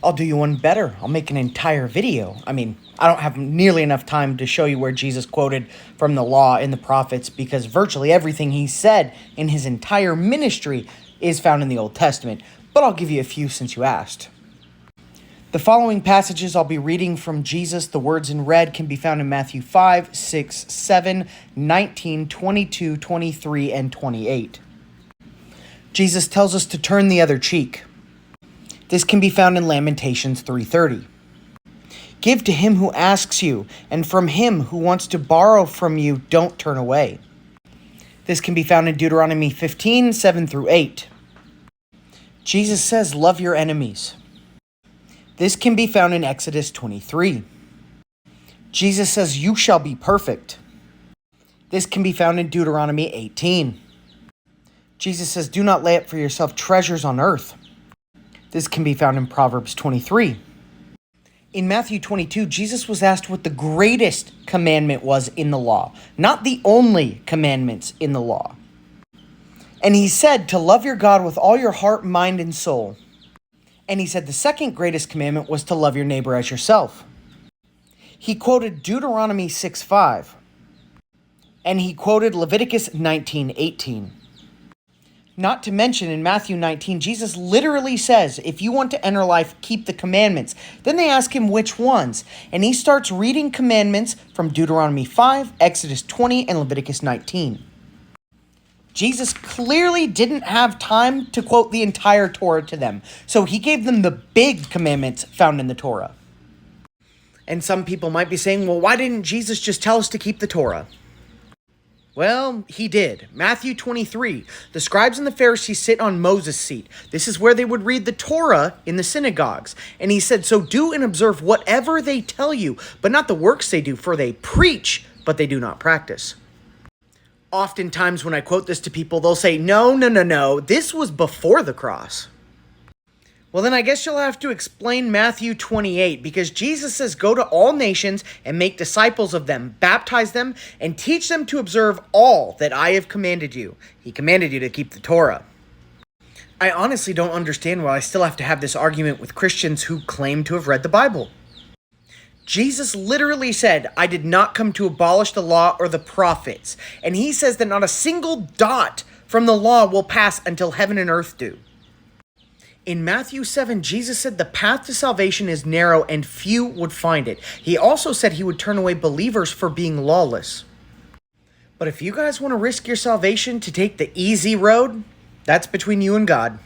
I'll do you one better. I'll make an entire video. I mean, I don't have nearly enough time to show you where Jesus quoted from the law and the prophets because virtually everything he said in his entire ministry is found in the Old Testament, but I'll give you a few since you asked. The following passages I'll be reading from Jesus, the words in red, can be found in Matthew 5, 6, 7, 19, 22, 23, and 28. Jesus tells us to turn the other cheek. This can be found in Lamentations 3:30. Give to him who asks you, and from him who wants to borrow from you, don't turn away. This can be found in Deuteronomy 15, 7 through 8. Jesus says, love your enemies. This can be found in Exodus 23. Jesus says, you shall be perfect. This can be found in Deuteronomy 18. Jesus says, do not lay up for yourself treasures on earth. This can be found in Proverbs 23. In Matthew 22, Jesus was asked what the greatest commandment was in the law, not the only commandments in the law. And he said to love your God with all your heart, mind, and soul. And he said the second greatest commandment was to love your neighbor as yourself. He quoted Deuteronomy 6:5. And he quoted Leviticus 19:18. Not to mention, in Matthew 19, Jesus literally says, if you want to enter life, keep the commandments. Then they ask him which ones. And he starts reading commandments from Deuteronomy 5, Exodus 20, and Leviticus 19. Jesus clearly didn't have time to quote the entire Torah to them. So he gave them the big commandments found in the Torah. And some people might be saying, well, why didn't Jesus just tell us to keep the Torah? Well, he did. Matthew 23, the scribes and the Pharisees sit on Moses' seat. This is where they would read the Torah in the synagogues. And he said, so do and observe whatever they tell you, but not the works they do, for they preach, but they do not practice. Oftentimes when I quote this to people, they'll say, no, this was before the cross. Well, then I guess you'll have to explain Matthew 28, because Jesus says, go to all nations and make disciples of them, baptize them, and teach them to observe all that I have commanded you. He commanded you to keep the Torah. I honestly don't understand why I still have to have this argument with Christians who claim to have read the Bible. Jesus literally said, I did not come to abolish the law or the prophets. And he says that not a single dot from the law will pass until heaven and earth do. In Matthew 7, Jesus said the path to salvation is narrow and few would find it. He also said he would turn away believers for being lawless. But if you guys want to risk your salvation to take the easy road, that's between you and God.